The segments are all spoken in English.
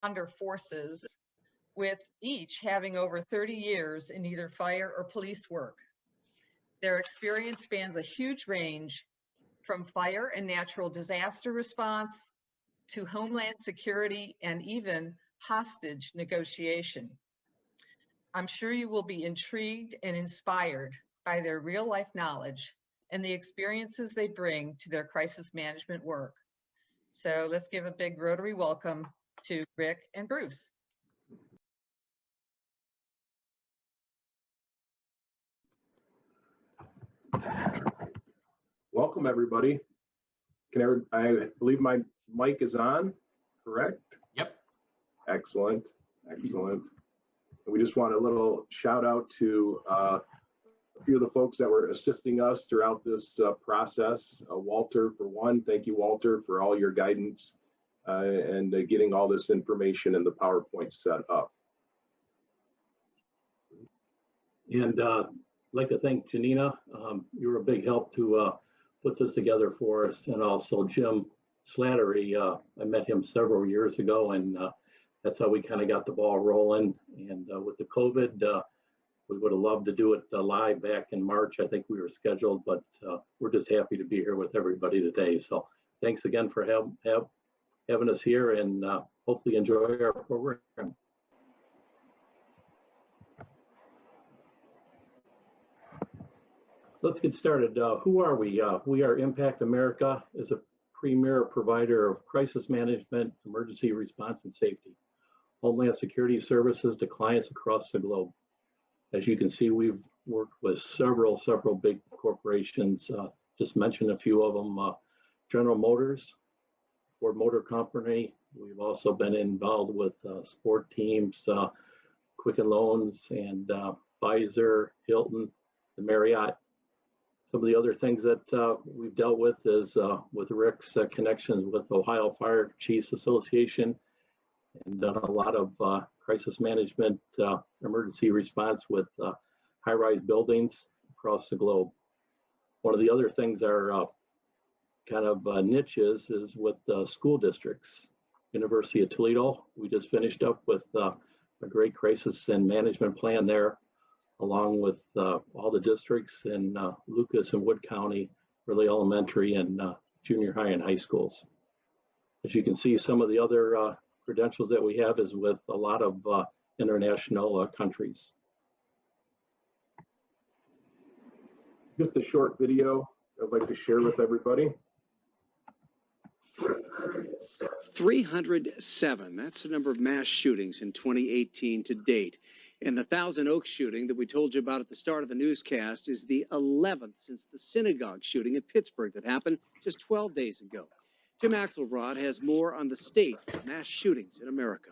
responder forces, with each having over 30 years in either fire or police work. Their experience spans a huge range from fire and natural disaster response to homeland security and even hostage negotiation. I'm sure you will be intrigued and inspired by their real-life knowledge and the experiences they bring to their crisis management work. So let's give a big Rotary welcome to Rick and Bruce. Welcome, everybody. I believe my mic is on, correct? Yep. Excellent, excellent. We just want a little shout out to a few of the folks that were assisting us throughout this process. Walter, for one, thank you, Walter, for all your guidance and getting all this information and the PowerPoint set up. And I'd like to thank Janina. You were a big help to put this together for us, and also Jim Slattery. I met him several years ago, and that's how we kind of got the ball rolling. And with the COVID, we would have loved to do it live back in March. I think we were scheduled, but we're just happy to be here with everybody today. So thanks again for having us here, and hopefully enjoy our program. Let's get started. Who are we? We are Impact America, is a premier provider of crisis management, emergency response, and safety, homeland security services to clients across the globe. As you can see, we've worked with several big corporations. Just mention a few of them: General Motors, Ford Motor Company. We've also been involved with sport teams, Quicken Loans, and Pfizer, Hilton, the Marriott. Some of the other things that we've dealt with is with Rick's connections with Ohio Fire Chiefs Association, and done a lot of crisis management, emergency response with high-rise buildings across the globe. One of the other things our kind of niches is with school districts. University of Toledo, we just finished up with a great crisis and management plan there, along with all the districts in Lucas and Wood County, really elementary and junior high and high schools. As you can see, some of the other credentials that we have is with a lot of international countries. Just a short video I'd like to share with everybody. 307, that's the number of mass shootings in 2018 to date. And the Thousand Oaks shooting that we told you about at the start of the newscast is the 11th since the synagogue shooting in Pittsburgh that happened just 12 days ago. Jim Axelrod has more on the state of mass shootings in America.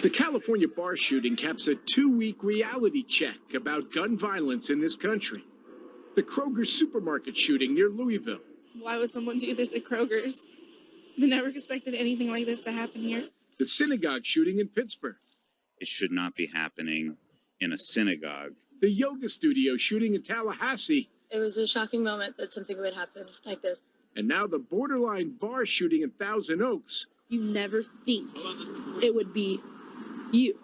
The California bar shooting caps a 2-week reality check about gun violence in this country. The Kroger supermarket shooting near Louisville. Why would someone do this at Kroger's? They never expected anything like this to happen here. The synagogue shooting in Pittsburgh. It should not be happening in a synagogue. The yoga studio shooting in Tallahassee. It was a shocking moment that something would happen like this. And now the borderline bar shooting in Thousand Oaks. You never think it would be you.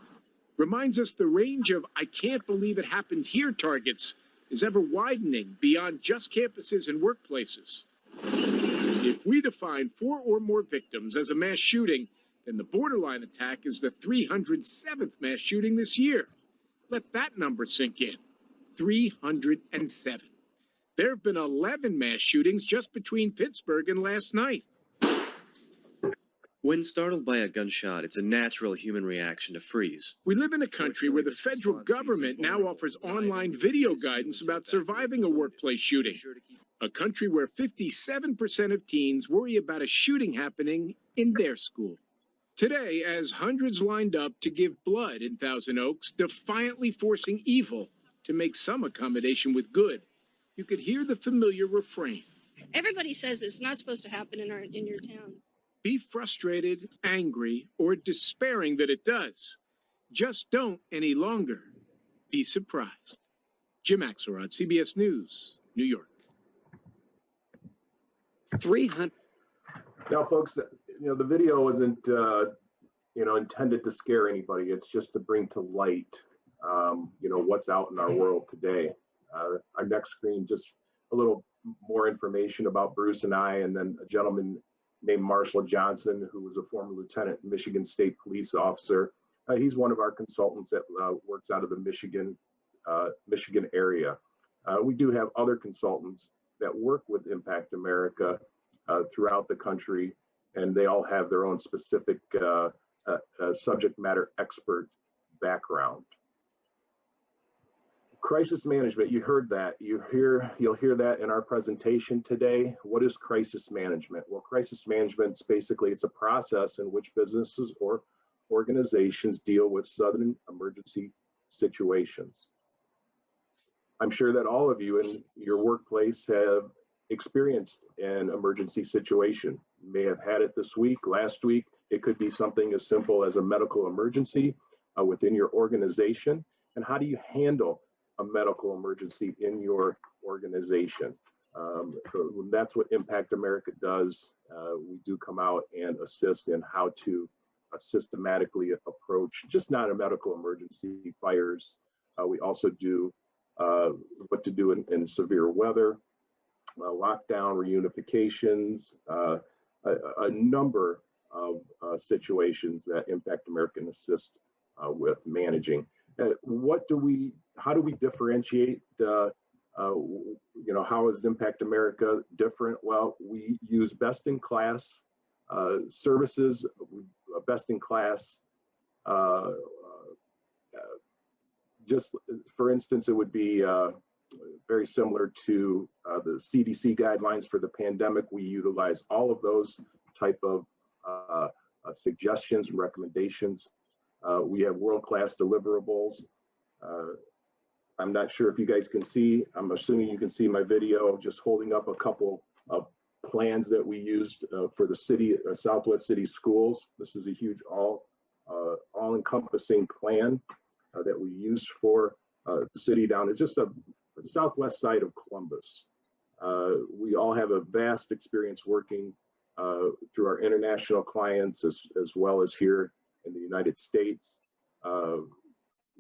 Reminds us the range of "I can't believe it happened here" targets is ever widening beyond just campuses and workplaces. If we define 4 or more victims as a mass shooting, then the borderline attack is the 307th mass shooting this year. Let that number sink in. 307. There have been 11 mass shootings just between Pittsburgh and last night. When startled by a gunshot, it's a natural human reaction to freeze. We live in a country where the federal government now offers online video guidance about surviving a workplace shooting. A country where 57% of teens worry about a shooting happening in their school. Today, as hundreds lined up to give blood in Thousand Oaks, defiantly forcing evil to make some accommodation with good, you could hear the familiar refrain. Everybody says it's not supposed to happen in your town. Be frustrated, angry, or despairing that it does. Just don't any longer be surprised. Jim Axelrod, CBS News, New York. 300. Now, folks, you know, the video isn't intended to scare anybody. It's just to bring to light, what's out in our world today. Our next screen, just a little more information about Bruce and I, and then a gentleman named Marshall Johnson, who was a former lieutenant Michigan State police officer. He's one of our consultants that works out of the Michigan area. We do have other consultants that work with Impact America throughout the country, and they all have their own specific subject matter expert background. Crisis management, you heard that. You'll hear that in our presentation today. What is crisis management? Well, crisis management is basically, it's a process in which businesses or organizations deal with sudden emergency situations. I'm sure that all of you in your workplace have experienced an emergency situation. You may have had it this week, last week. It could be something as simple as a medical emergency within your organization. And how do you handle a medical emergency in your organization? That's what Impact America does. We do come out and assist in how to systematically approach just not a medical emergency, fires. We also do what to do in severe weather, lockdown, reunifications, a number of situations that Impact America can assist with managing. How do we differentiate? How is Impact America different? Well, we use best-in-class services, best-in-class. Just for instance, it would be very similar to the CDC guidelines for the pandemic. We utilize all of those type of suggestions and recommendations. We have world-class deliverables. I'm not sure if you guys can see, I'm assuming you can see my video, just holding up a couple of plans that we used for the city, Southwest City Schools. This is a huge all-encompassing plan that we used for the city down. It's just the southwest side of Columbus. We all have a vast experience working through our international clients as well as here in the United States.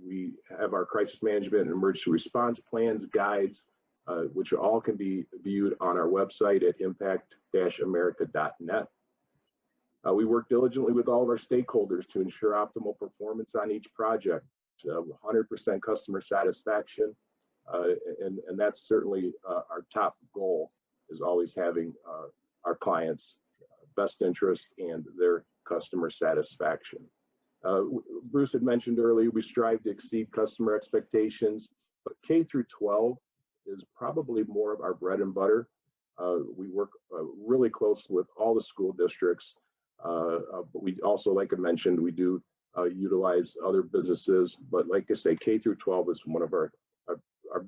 We have our crisis management and emergency response plans, guides, which all can be viewed on our website at impact-america.net. We work diligently with all of our stakeholders to ensure optimal performance on each project, 100% customer satisfaction, and that's certainly our top goal, is always having our clients' best interest and their customer satisfaction. Bruce had mentioned earlier, we strive to exceed customer expectations, but K through 12 is probably more of our bread and butter. We work really close with all the school districts, but we also, like I mentioned, we do utilize other businesses, but like I say, K through 12 is one of our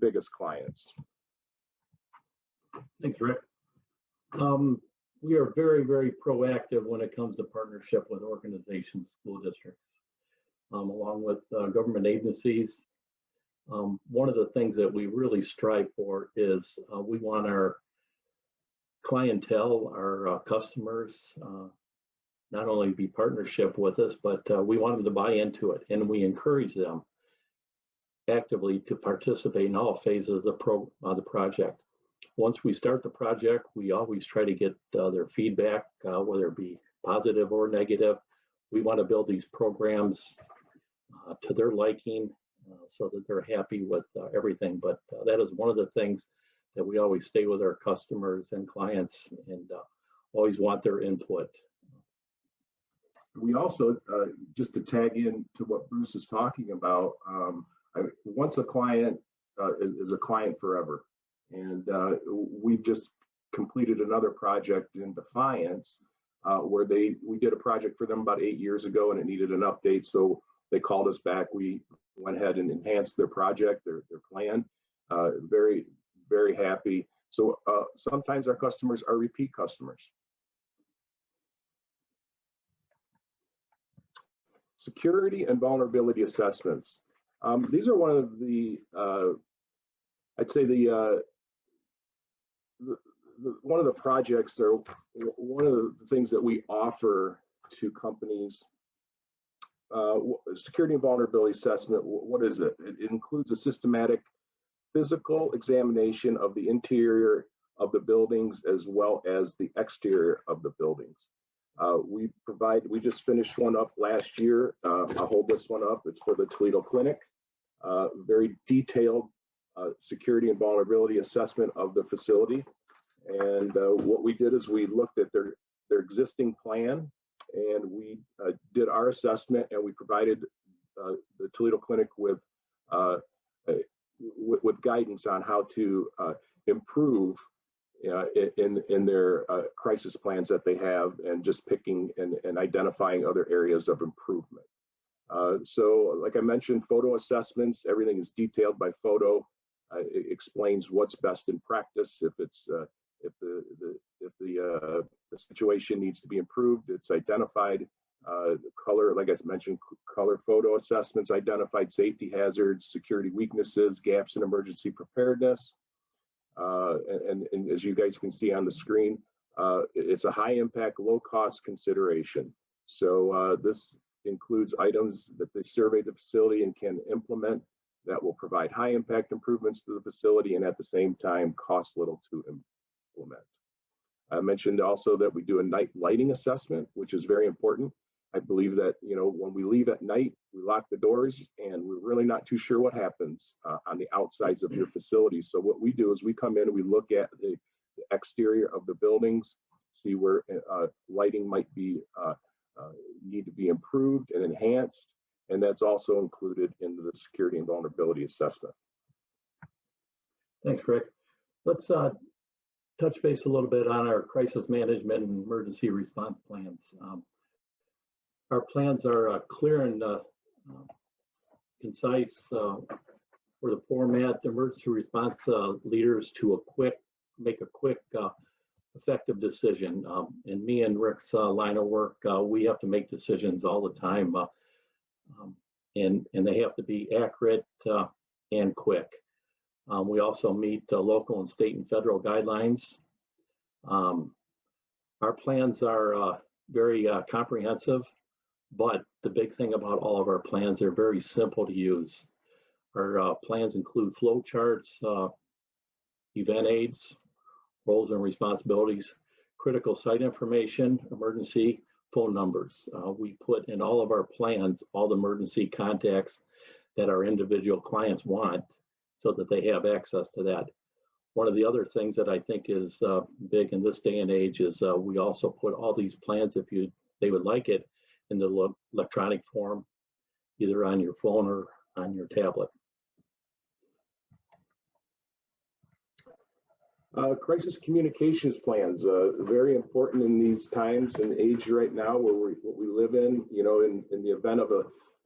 biggest clients. Thanks, Rick. We are very, very proactive when it comes to partnership with organizations, school districts, along with government agencies. One of the things that we really strive for is we want our clientele, our customers, not only be partnership with us, but we want them to buy into it, and we encourage them actively to participate in all phases of the project. Once we start the project, we always try to get their feedback, whether it be positive or negative. We want to build these programs to their liking so that they're happy with everything. But that is one of the things that we always stay with our customers and clients and always want their input. We also, just to tag in to what Bruce is talking about, once a client is a client forever. And we've just completed another project in Defiance where we did a project for them about 8 years ago, and it needed an update. So they called us back. We went ahead and enhanced their project, their plan. Very, very happy. So sometimes our customers are repeat customers. Security and vulnerability assessments. These are one of the, I'd say one of the projects, or one of the things that we offer to companies security and vulnerability assessment, what is it? It includes a systematic physical examination of the interior of the buildings as well as the exterior of the buildings. We just finished one up last year. I'll hold this one up. It's for the Toledo Clinic. Very detailed security and vulnerability assessment of the facility. And what we did is we looked at their existing plan, and we did our assessment, and we provided the Toledo Clinic with guidance on how to improve in their crisis plans that they have, and just picking and identifying other areas of improvement. So like I mentioned, photo assessments, everything is detailed by photo. It explains what's best in practice. If it's if the situation needs to be improved, it's identified. Color, like I mentioned, color photo assessments identified safety hazards, security weaknesses, gaps in emergency preparedness. And as you guys can see on the screen, it's a high impact, low cost consideration. So this includes items that they survey the facility and can implement that will provide high impact improvements to the facility and at the same time cost little to implement. I mentioned also that we do a night lighting assessment, which is very important. I believe that, you know, when we leave at night, we lock the doors and we're really not too sure what happens on the outsides of your facility. So what we do is we come in and we look at the exterior of the buildings, see where lighting might be need to be improved and enhanced. And that's also included in the security and vulnerability assessment. Thanks, Rick. Let's touch base a little bit on our crisis management and emergency response plans. Our plans are clear and concise for the format. Emergency response leaders to make a quick, effective decision. And me and Rick's line of work, we have to make decisions all the time, and they have to be accurate and quick. We also meet local and state and federal guidelines. Our plans are very comprehensive, but the big thing about all of our plans, they're very simple to use. Our plans include flow charts, event aids, roles and responsibilities, critical site information, emergency phone numbers. We put in all of our plans all the emergency contacts that our individual clients want so that they have access to that. One of the other things that I think is big in this day and age is we also put all these plans, if they would like it, in the electronic form, either on your phone or on your tablet. Crisis communications plans, very important in these times and age right now where what we live in. You know, in the event of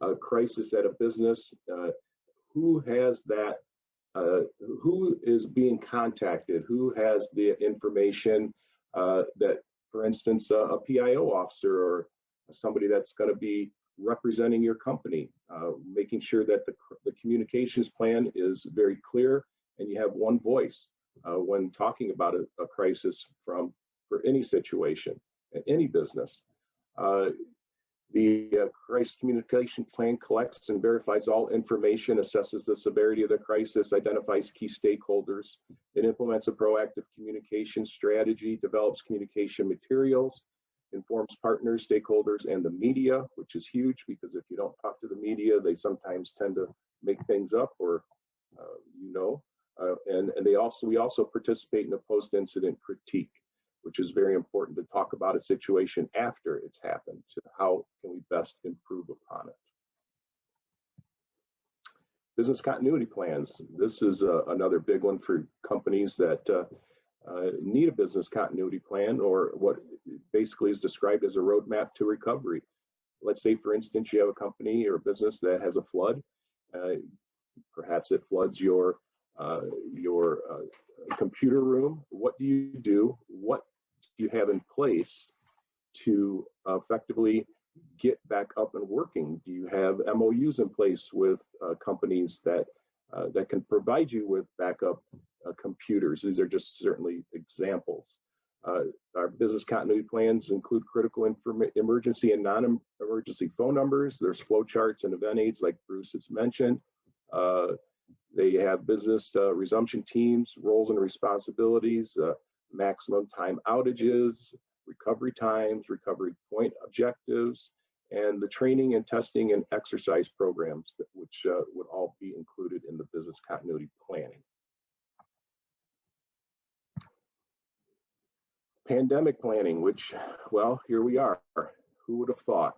a crisis at a business, who has that? Who is being contacted? Who has the information that, for instance, a PIO officer or somebody that's going to be representing your company, making sure that the communications plan is very clear and you have one voice when talking about a crisis for any situation in any business. The crisis communication plan collects and verifies all information, assesses the severity of the crisis, identifies key stakeholders. It implements a proactive communication strategy, develops communication materials, informs partners, stakeholders, and the media, which is huge because if you don't talk to the media, they sometimes tend to make things up or, and we also participate in a post-incident critique, which is very important to talk about a situation after it's happened. So how can we best improve upon it? Business continuity plans. This is another big one for companies that need a business continuity plan, or what basically is described as a roadmap to recovery. Let's say, for instance, you have a company or a business that has a flood. Perhaps it floods your computer room. What do you do? What do you have in place to effectively get back up and working? Do you have MOUs in place with companies that can provide you with backup computers? These are just certainly examples. Our business continuity plans include critical emergency and non-emergency phone numbers. There's flow charts and event aids like Bruce has mentioned. They have business resumption teams, roles and responsibilities, maximum time outages, recovery times, recovery point objectives, and the training and testing and exercise programs, which would all be included in the business continuity planning. Pandemic planning, which, well, here we are. Who would have thought?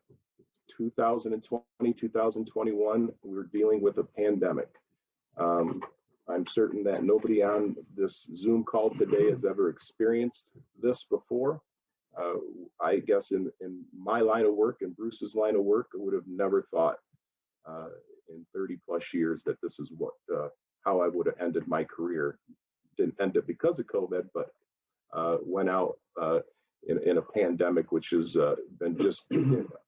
2020, 2021, we were dealing with a pandemic. I'm certain that nobody on this Zoom call today has ever experienced this before. I guess in my line of work and Bruce's line of work, I would have never thought in 30 plus years that this is what how I would have ended my career. Didn't end it because of COVID, but went out in a pandemic, which has been just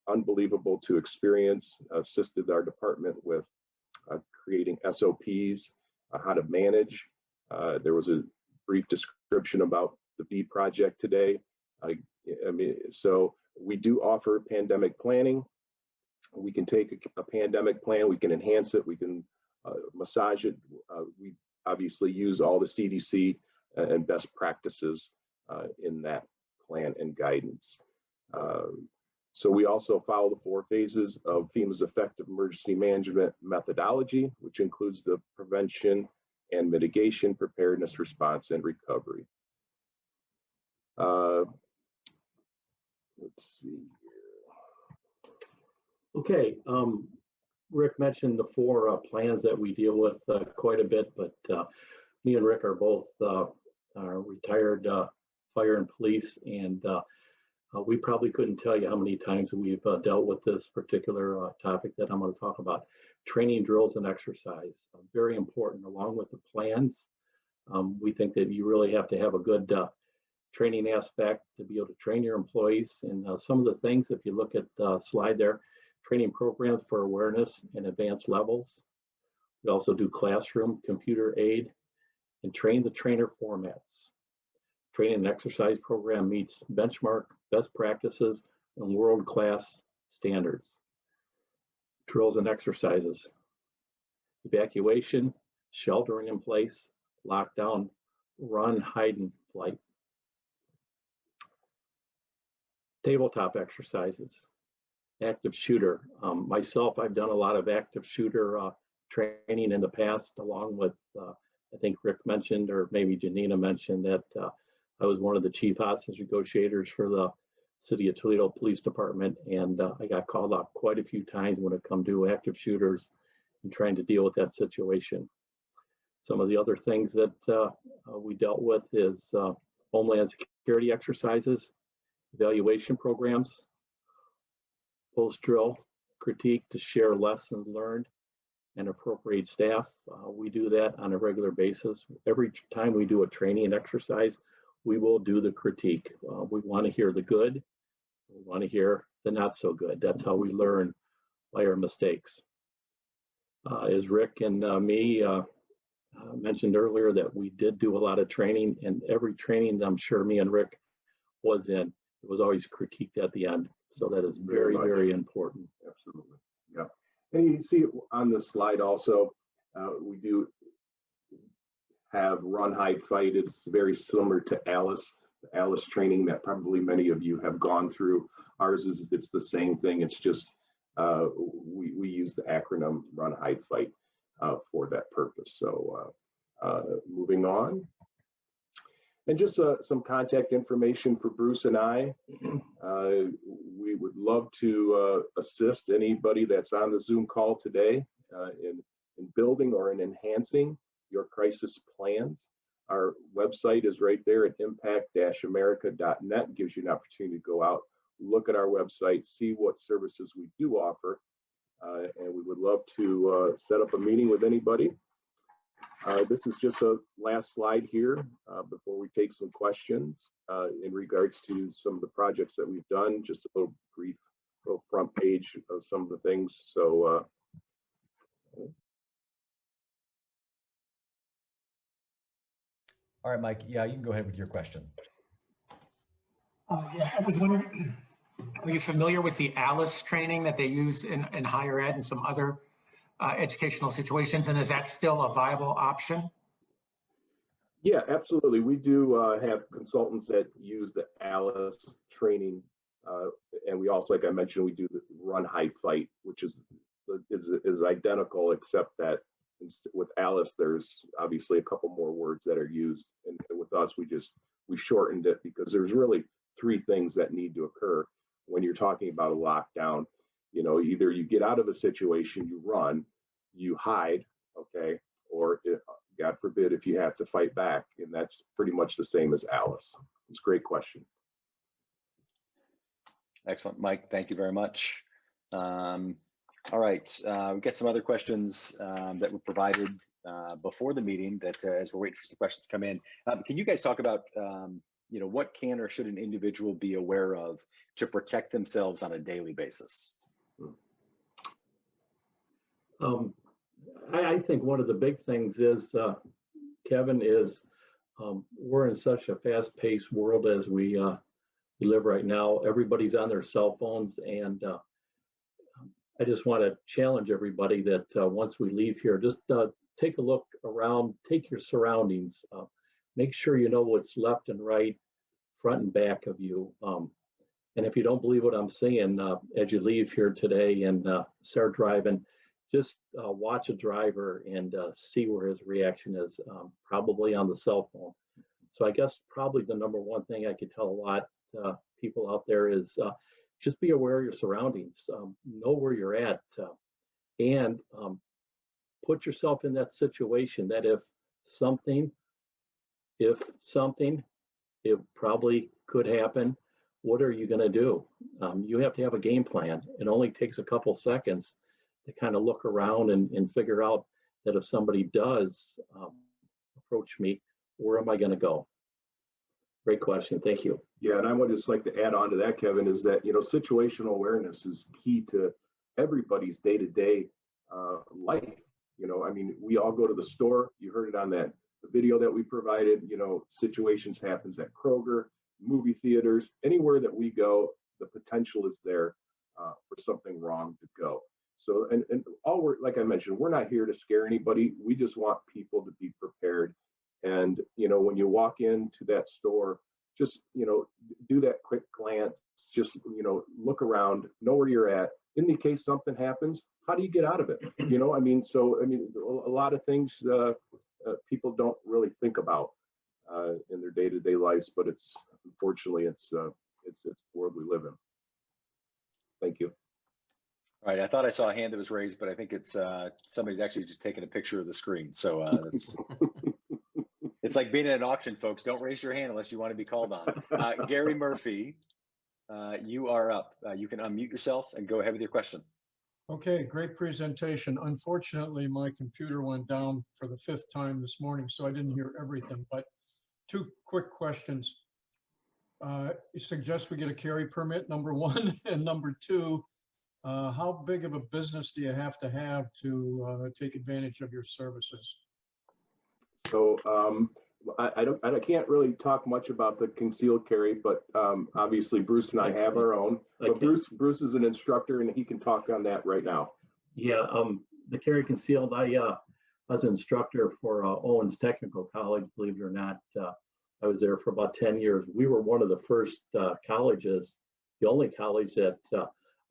unbelievable to experience. Assisted our department with creating SOPs, how to manage. There was a brief description about the V project today. I mean, so we do offer pandemic planning. We can take a pandemic plan, we can enhance it, we can massage it. We obviously use all the CDC and best practices in that plan and guidance. So we also follow the 4 phases of FEMA's effective emergency management methodology, which includes the prevention and mitigation, preparedness, response, and recovery. Let's see here. Okay, Rick mentioned the 4 plans that we deal with quite a bit, but me and Rick are both retired fire and police, and we probably couldn't tell you how many times we've dealt with this particular topic that I'm going to talk about. Training, drills, and exercise, very important along with the plans. We think that you really have to have a good training aspect to be able to train your employees. And some of the things, if you look at the slide there, training programs for awareness and advanced levels. We also do classroom, computer aid, and train the trainer formats. Training and exercise program meets benchmark, best practices, and world-class standards. Drills and exercises. Evacuation, sheltering in place, lockdown, run, hide, and flight. Tabletop exercises. Active shooter. Myself, I've done a lot of active shooter training in the past, along with, I think Rick mentioned, or maybe Janina mentioned, that I was one of the chief hostage negotiators for the City of Toledo Police Department, and I got called out quite a few times when it come to active shooters and trying to deal with that situation. Some of the other things that we dealt with is Homeland Security exercises, evaluation programs, post-drill critique to share lessons learned and appropriate staff. We do that on a regular basis. Every time we do a training and exercise, we will do the critique. We want to hear the good. We want to hear the not so good. That's how we learn by our mistakes. As Rick and me mentioned earlier, that we did do a lot of training, and every training that I'm sure me and Rick was in, it was always critiqued at the end. So that is very, very important. Absolutely. Yeah. And you see it on the slide also, we do have run, hide, fight. It's very similar to Alice, the Alice training that probably many of you have gone through. Ours is, it's the same thing. It's just, we use the acronym run, hide, fight for that purpose. So moving on. And just some contact information for Bruce and I. We would love to assist anybody that's on the Zoom call today in building or in enhancing your crisis plans. Our website is right there at impact-america.net. Gives you an opportunity to go out, look at our website, see what services we do offer, and we would love to set up a meeting with anybody. This is just a last slide here before we take some questions in regards to some of the projects that we've done. Just a little brief, little front page of some of the things. So. All right, Mike. Yeah, you can go ahead with your question. Yeah, I was wondering, are you familiar with the ALICE training that they use in higher ed and some other educational situations? And is that still a viable option? Yeah, absolutely. We do have consultants that use the ALICE training. And we also, like I mentioned, we do the run, hide, fight, which is identical, except that with ALICE, there's obviously a couple more words that are used. And with us, we shortened it because there's really three things that need to occur when you're talking about a lockdown. You know, either you get out of a situation, you run, you hide, okay, or God forbid, if you have to fight back, and that's pretty much the same as ALICE. It's a great question. Excellent, Mike. Thank you very much. All right, we've got some other questions that were provided before the meeting that as we're waiting for some questions to come in. Can you guys talk about, what can or should an individual be aware of to protect themselves on a daily basis? I think one of the big things is, Kevin, is we're in such a fast-paced world as we live right now. Everybody's on their cell phones, and I just want to challenge everybody that once we leave here, just take a look around, take your surroundings, make sure you know what's left and right, front and back of you. And if you don't believe what I'm saying, as you leave here today and start driving, just watch a driver and see where his reaction is, probably on the cell phone. So I guess probably the number one thing I could tell a lot people out there is just be aware of your surroundings, know where you're at, and put yourself in that situation that if something, it probably could happen, what are you going to do? You have to have a game plan. It only takes a couple seconds to kind of look around and figure out that if somebody does approach me, where am I going to go? Great question. Thank you. Yeah, and I would just like to add on to that, Kevin, is that, situational awareness is key to everybody's day-to-day life. I mean, we all go to the store. You heard it on the video that we provided. Situations happens at Kroger, movie theaters, anywhere that we go, the potential is there for something wrong to go. So, and all like I mentioned, we're not here to scare anybody. We just want people to be prepared. And, when you walk into that store, just, do that quick glance, just, look around, know where you're at. In the case something happens, how do you get out of it? A lot of things people don't really think about in their day-to-day lives, but unfortunately, it's the world we live in. Thank you. All right, I thought I saw a hand that was raised, but I think it's somebody's actually just taking a picture of the screen. So it's like being at an auction, folks. Don't raise your hand unless you want to be called on. Gary Murphy, you are up. You can unmute yourself and go ahead with your question. Okay, great presentation. Unfortunately, my computer went down for the 5th time this morning, so I didn't hear everything, but 2 quick questions. You suggest we get a carry permit, number 1, and number 2, how big of a business do you have to take advantage of your services? So I can't really talk much about the concealed carry, but obviously Bruce and I have our own. But Bruce is an instructor, and he can talk on that right now. Yeah, the carry concealed. I was an instructor for Owens Technical College. Believe it or not, I was there for about 10 years. We were one of the first colleges, the only college that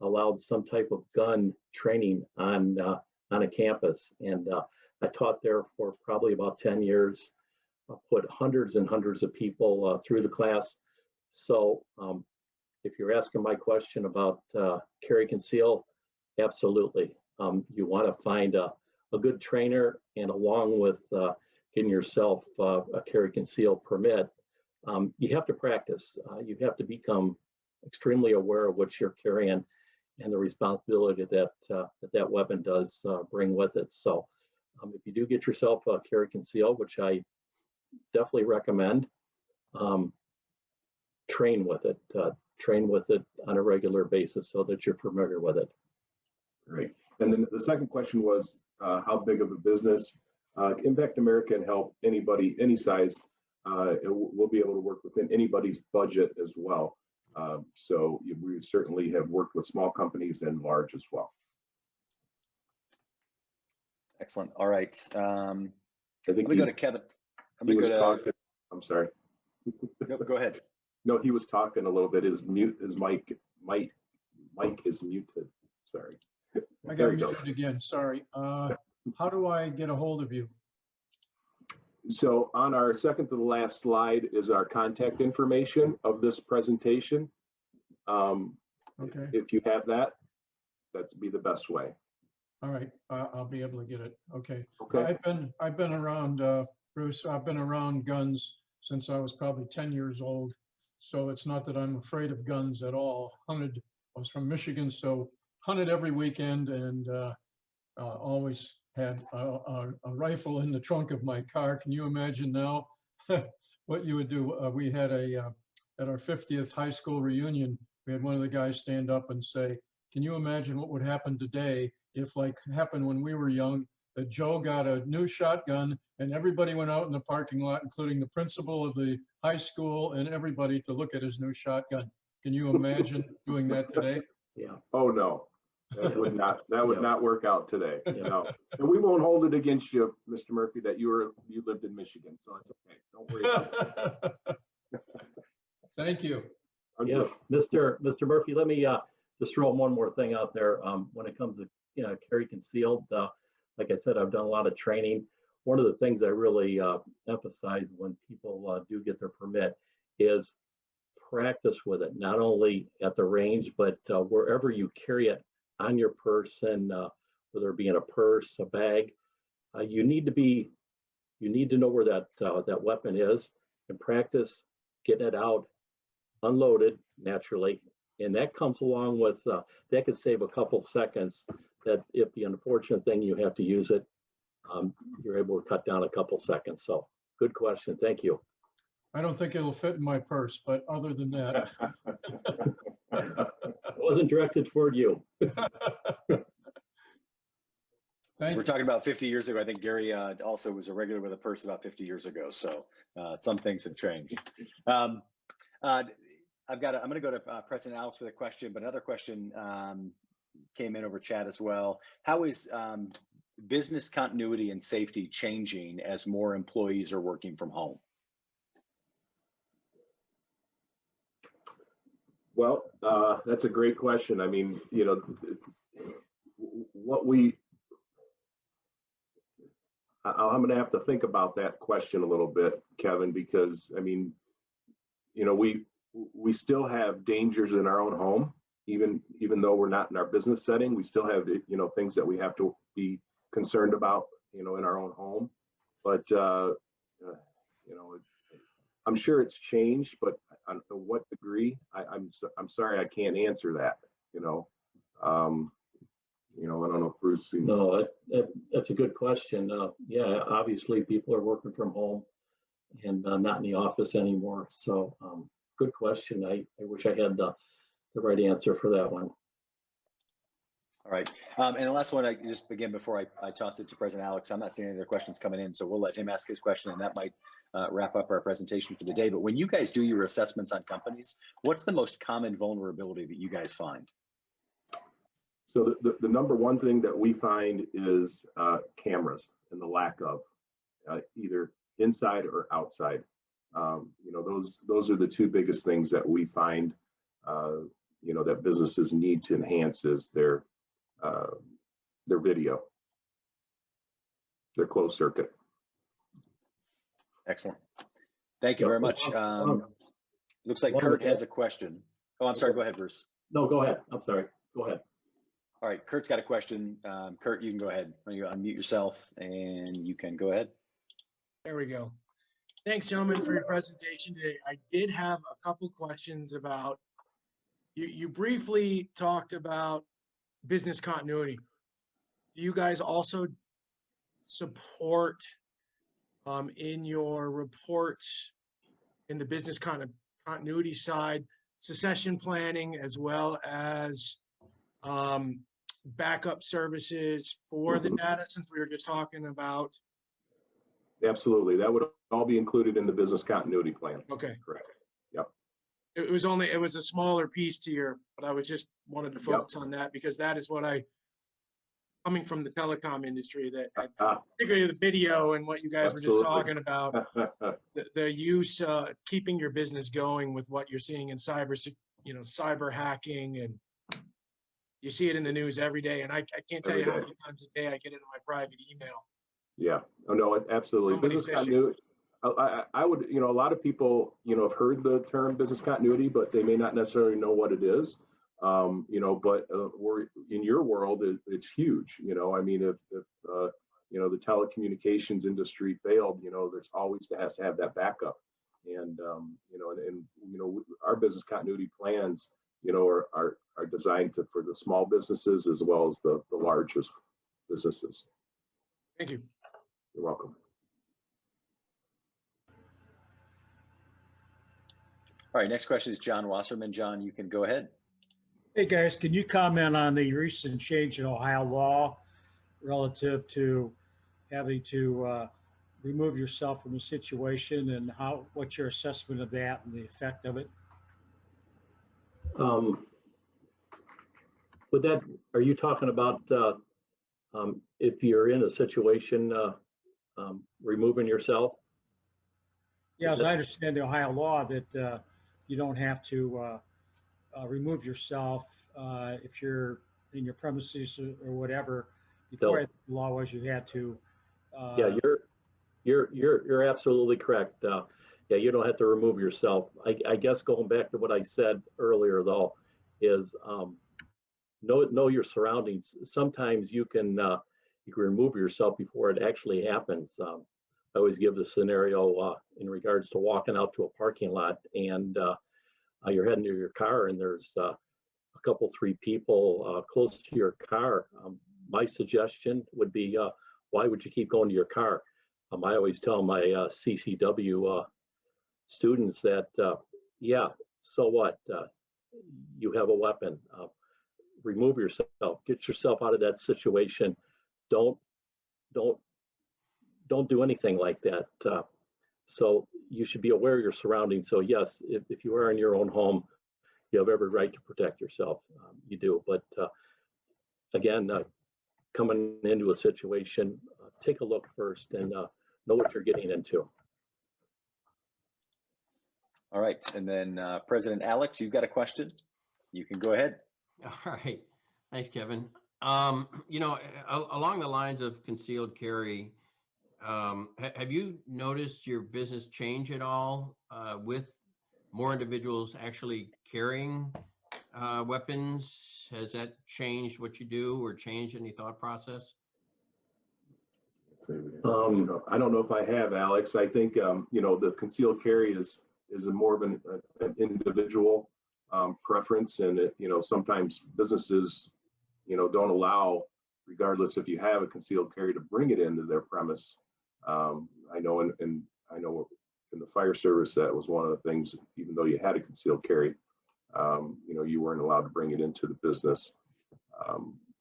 allowed some type of gun training on a campus, and I taught there for probably about 10 years. I put hundreds and hundreds of people through the class. So if you're asking my question about carry conceal, absolutely. You want to find a good trainer, and along with getting yourself a carry conceal permit, you have to practice. You have to become extremely aware of what you're carrying and the responsibility that that weapon does bring with it. So if you do get yourself a carry conceal, which I definitely recommend, train with it on a regular basis so that you're familiar with it. Great. And then the second question was how big of a business. Impact America can help anybody, any size. And we'll be able to work within anybody's budget as well. So we certainly have worked with small companies and large as well. Excellent. All right. I think Let me go to Kevin. He was talking. I'm sorry. No, go ahead. No, he was talking a little bit. His mic is muted. Sorry. I got muted again, sorry. How do I get a hold of you? So on our second to the last slide is our contact information of this presentation. Okay. If you have that, that'd be the best way. All right, I'll be able to get it. Okay. Okay. I've been around, Bruce, I've been around guns since I was probably 10 years old. So it's not that I'm afraid of guns at all. I was from Michigan, so hunted every weekend and always had a rifle in the trunk of my car. Can you imagine now what you would do? We had at our 50th high school reunion, we had one of the guys stand up and say, can you imagine what would happen today if, like happened when we were young, that Joe got a new shotgun and everybody went out in the parking lot, including the principal of the high school and everybody, to look at his new shotgun. Can you imagine doing that today? Yeah. Oh, no. That would not work out today. No. And we won't hold it against you, Mr. Murphy, that you lived in Michigan, so it's okay. Don't worry about it. Thank you. Yes, Mr. Murphy, let me just throw one more thing out there. When it comes to carry concealed, like I said, I've done a lot of training. One of the things I really emphasize when people do get their permit is practice with it, not only at the range, but wherever you carry it on your person, whether it be in a purse, a bag. You need to know where that weapon is and practice getting it out, unloaded naturally. And that comes along with, that could save a couple seconds, that if the unfortunate thing you have to use it, you're able to cut down a couple seconds. So good question. Thank you. I don't think it'll fit in my purse, but other than that. It wasn't directed toward you. We're talking about 50 years ago. I think Gary also was a regular with a purse about 50 years ago. So some things have changed. I'm going to go to President Alex with a question, but another question came in over chat as well. How is business continuity and safety changing as more employees are working from home? Well, that's a great question. I mean, I'm going to have to think about that question a little bit, Kevin, because I mean, we still have dangers in our own home, even though we're not in our business setting. We still have, things that we have to be concerned about, in our own home. But, I'm sure it's changed, but to what degree, I'm sorry, I can't answer that, I don't know if Bruce. No, that's a good question. Yeah, obviously people are working from home and not in the office anymore. So good question. I wish I had the right answer for that one. All right. And the last one, I just begin before I toss it to President Alex. I'm not seeing any other questions coming in, so we'll let him ask his question, and that might wrap up our presentation for the day. But when you guys do your assessments on companies, what's the most common vulnerability that you guys find? So the number one thing that we find is cameras and the lack of either inside or outside. Those are the two biggest things that we find, that businesses need to enhance is their video, their closed circuit. Excellent. Thank you very much. Looks like Kurt has a question. Oh, I'm sorry. Go ahead, Bruce. No, go ahead. I'm sorry. Go ahead. All right, Kurt's got a question. Kurt, you can go ahead. You unmute yourself and you can go ahead. There we go. Thanks, gentlemen, for your presentation today. I did have a couple questions about, you briefly talked about business continuity. Do you guys also support in your reports in the business continuity side, succession planning, as well as backup services for the data, since we were just talking about? Absolutely. That would all be included in the business continuity plan. Okay. Correct. Yep. it was a smaller piece to your, but I was just wanted to focus on that because that is what coming from the telecom industry, that particularly the video and what you guys were just talking about, the use, keeping your business going with what you're seeing in cyber hacking, and you see it in the news every day. And I can't tell you how many times a day I get into my private email. Yeah, oh no, absolutely. Business continuity. I would, a lot of people, have heard the term business continuity, but they may not necessarily know what it is. But we're in your world, it's huge. I mean, if the telecommunications industry failed, there's always has to have that backup. And our business continuity plans, are designed for the small businesses as well as the largest businesses. Thank you. You're welcome. All right, next question is John Wasserman. John, you can go ahead. Hey guys, can you comment on the recent change in Ohio law relative to having to remove yourself from a situation, and what's your assessment of that and the effect of it? Are you talking about if you're in a situation, removing yourself? Yeah, as I understand the Ohio law, that you don't have to remove yourself if you're in your premises or whatever. Before the law was, you had to. Yeah, you're absolutely correct. Yeah, you don't have to remove yourself. I guess going back to what I said earlier, though, is know your surroundings. Sometimes you can remove yourself before it actually happens. I always give the scenario in regards to walking out to a parking lot, and you're heading to your car, and there's a couple, 3 people close to your car. My suggestion would be, why would you keep going to your car? I always tell my CCW students that, yeah, so what? You have a weapon. Remove yourself. Get yourself out of that situation. Don't do anything like that. So you should be aware of your surroundings. So yes, if you are in your own home, you have every right to protect yourself. You do. But again, coming into a situation, take a look first and know what you're getting into. All right. And then President Alex, you've got a question. You can go ahead. All right. Thanks, Kevin. Along the lines of concealed carry, have you noticed your business change at all with more individuals actually carrying weapons? Has that changed what you do or changed any thought process? I don't know if I have, Alex. I think, the concealed carry is a more of an individual preference, and sometimes businesses, don't allow, regardless if you have a concealed carry, to bring it into their premise. I know in the fire service, that was one of the things, even though you had a concealed carry, you weren't allowed to bring it into the business.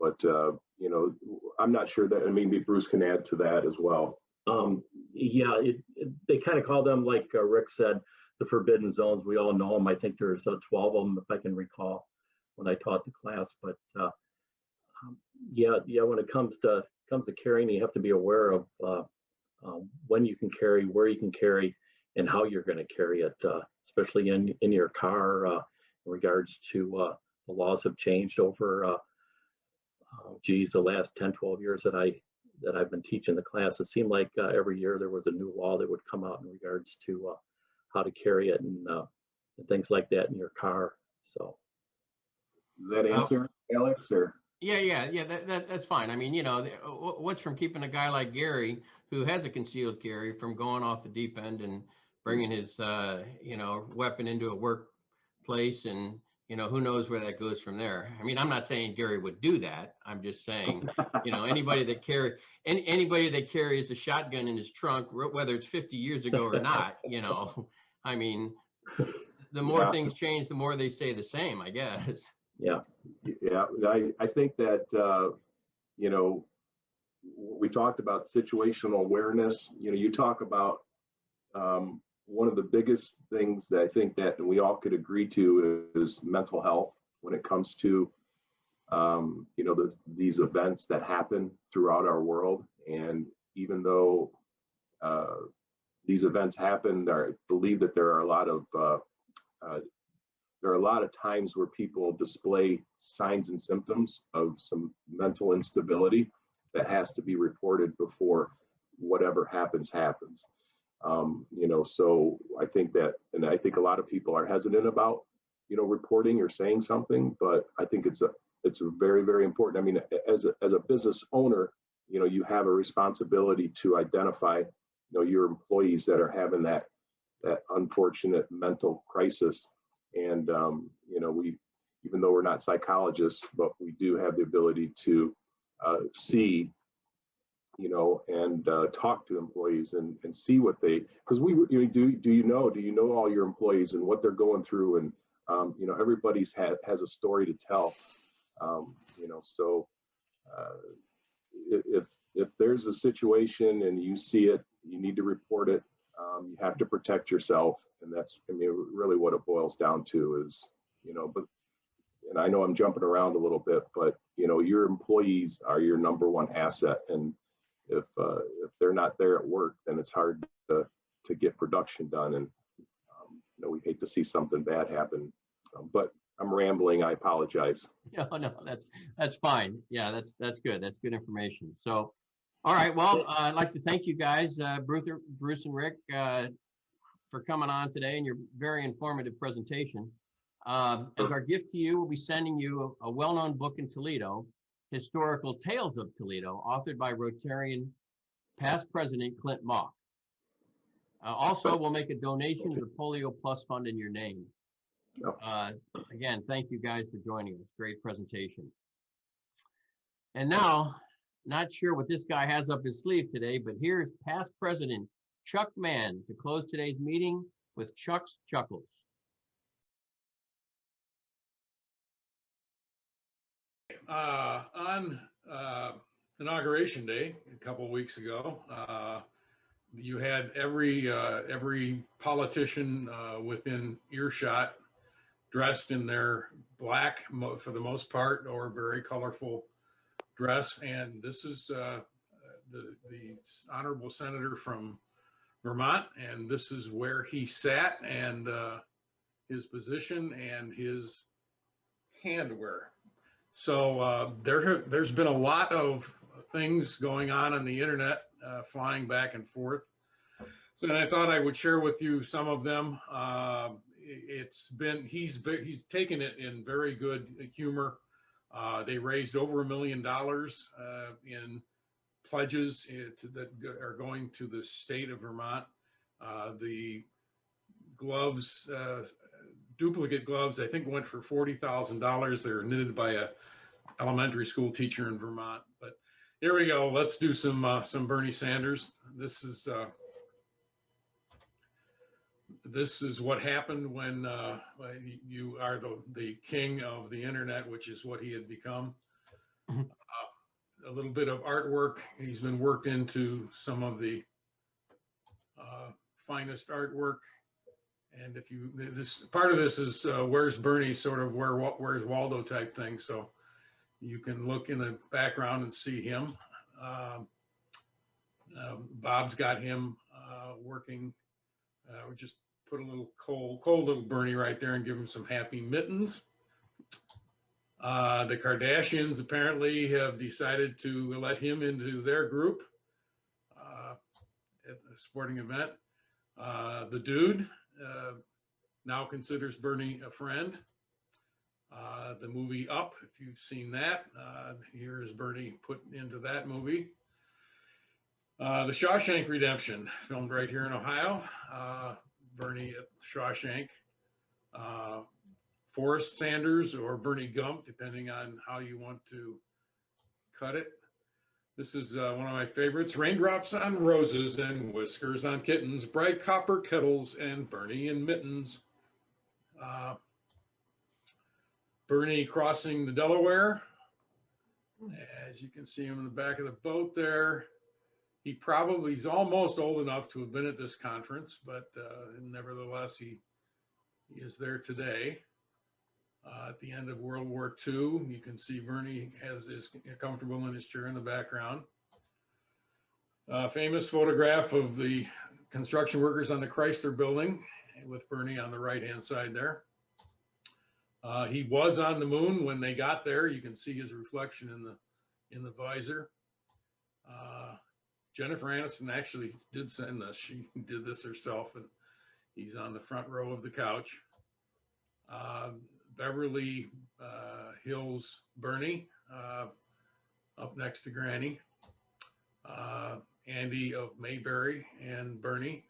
But I'm not sure that, maybe Bruce can add to that as well. Yeah, they kind of call them, like Rick said, the forbidden zones. We all know them. I think there's 12 of them, if I can recall, when I taught the class. But yeah, when it comes to carrying, you have to be aware of when you can carry, where you can carry, and how you're going to carry it, especially in your car. In regards to the laws have changed over the last 10, 12 years that I've been teaching the class. It seemed like every year there was a new law that would come out in regards to how to carry it and things like that in your car. So does that answer, Alex? Or Yeah, that's fine. I mean, what's from keeping a guy like Gary, who has a concealed carry, from going off the deep end and bringing his weapon into a workplace, and who knows where that goes from there. I mean, I'm not saying Gary would do that. I'm just saying, anybody that carries a shotgun in his trunk, whether it's 50 years ago or not, I mean, the more things change, the more they stay the same, I guess. Yeah. I think that, we talked about situational awareness. You talk about, one of the biggest things that I think that we all could agree to is mental health when it comes to, you know, these events that happen throughout our world. And even though these events happen, I believe that there are a lot of times where people display signs and symptoms of some mental instability that has to be reported before whatever happens. You know, so I think that, and I think a lot of people are hesitant about, you know, reporting or saying something, but I think it's very, very important. I mean, as a business owner, you know, you have a responsibility to identify, you know, your employees that are having that unfortunate mental crisis. And, you know, even though we're not psychologists, but we do have the ability to see, you know, and talk to employees and see what they, because do you know all your employees and what they're going through, and you know, everybody's has a story to tell, you know, so if there's a situation and you see it, you need to report it. You have to protect yourself, and that's, I mean, really what it boils down to is, you know, but, and I know I'm jumping around a little bit, but you know, your employees are your number one asset, and if they're not there at work, then it's hard to get production done. And you know, we hate to see something bad happen. But I'm rambling. I apologize. No, that's fine. Yeah, that's good. That's good information. So, all right. Well, I'd like to thank you guys, Bruce and Rick, for coming on today and your very informative presentation. As our gift to you, we'll be sending you a well-known book in Toledo, Historical Tales of Toledo, authored by Rotarian past President Clint Mock. Also, we'll make a donation to the Polio Plus Fund in your name. Again, thank you guys for joining us. Great presentation. And now, not sure what this guy has up his sleeve today, but here's past President Chuck Mann to close today's meeting with Chuck's Chuckles. On Inauguration Day, a couple of weeks ago, you had every politician within earshot dressed in their black, for the most part, or very colorful dress. And this is the honorable senator from Vermont, and this is where he sat, and his position and his handwear. So there's been a lot of things going on the internet, flying back and forth. So I thought I would share with you some of them. He's taken it in very good humor. They raised over $1 million in pledges that are going to the state of Vermont. The gloves, duplicate gloves, I think went for $40,000. They're knitted by a elementary school teacher in Vermont. But here we go. Let's do some Bernie Sanders. This is what happened when you are the king of the internet, which is what he had become. A little bit of artwork. He's been worked into some of the finest artwork. And if you, this part of this is where's Bernie, sort of where's Waldo type thing. So you can look in the background and see him. Bob's got him working. We just put a little cold little Bernie right there and give him some happy mittens. The Kardashians apparently have decided to let him into their group at a sporting event. The dude now considers Bernie a friend. The movie Up, if you've seen that, here's Bernie put into that movie. The Shawshank Redemption, filmed right here in Ohio. Bernie at Shawshank. Forrest Sanders or Bernie Gump, depending on how you want to cut it. This is one of my favorites. Raindrops on roses and whiskers on kittens, bright copper kettles and Bernie in mittens. Bernie crossing the Delaware. As you can see him in the back of the boat there. He's almost old enough to have been at this conference, but nevertheless, he is there today. At the end of World War II, you can see Bernie is comfortable in his chair in the background. Famous photograph of the construction workers on the Chrysler building with Bernie on the right-hand side there. He was on the moon when they got there. You can see his reflection in the visor. Jennifer Aniston actually did send this. She did this herself, and he's on the front row of the couch. Beverly Hills Bernie up next to Granny. Andy of Mayberry and Bernie.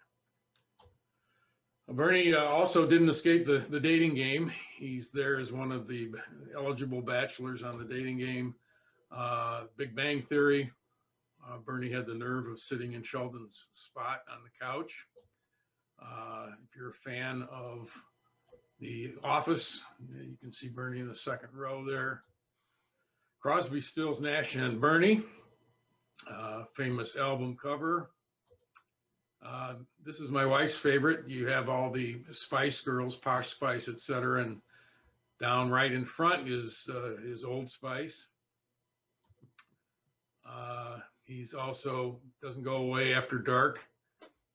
Bernie also didn't escape the dating game. He's there as one of the eligible bachelors on the dating game. Big Bang Theory. Bernie had the nerve of sitting in Sheldon's spot on the couch. If you're a fan of The Office, you can see Bernie in the second row there. Crosby, Stills, Nash and Bernie. Famous album cover. This is my wife's favorite. You have all the Spice Girls, Posh Spice, etc. And down right in front is Old Spice. He's also doesn't go away after dark.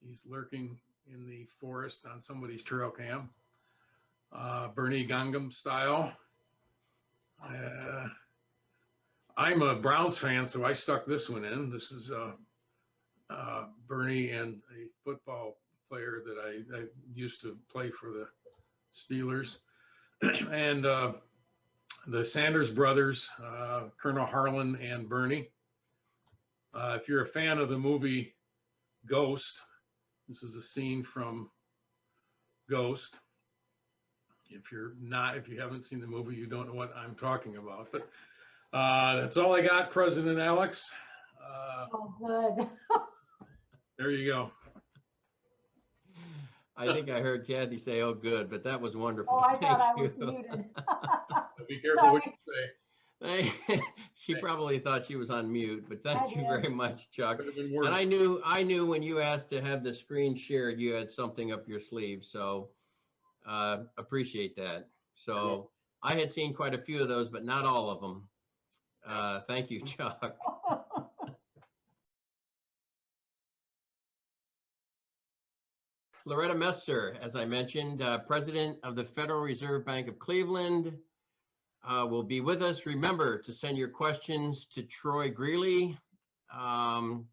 He's lurking in the forest on somebody's trail cam. Bernie Gangnam Style. I'm a Browns fan, so I stuck this one in. This is Bernie and a football player that I used to play for the Steelers. And the Sanders brothers, Colonel Harlan and Bernie. If you're a fan of the movie Ghost, this is a scene from Ghost. If you haven't seen the movie, you don't know what I'm talking about. But that's all I got, President Alex. Oh, good. There you go. I think I heard Kathy say, "Oh, good," but that was wonderful. Oh, I thought I Thank was you. muted. Be careful what you say. She probably thought she was on mute, but I thank you did. very much, Chuck. Could have been worse. And I knew when you asked to have the screen shared, you had something up your sleeve. So appreciate that. So I had seen quite a few of those, but not all of them. Thank you, Chuck. Loretta Messer, as I mentioned, President of the Federal Reserve Bank of Cleveland, will be with us. Remember to send your questions to Troy Greeley. And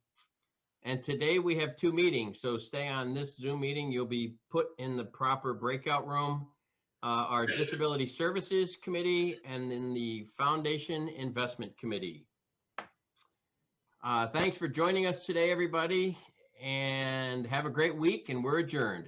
today we have 2 meetings, so stay on this Zoom meeting. You'll be put in the proper breakout room. Our Disability Services Committee and then the Foundation Investment Committee. Thanks for joining us today, everybody, and have a great week, and we're adjourned.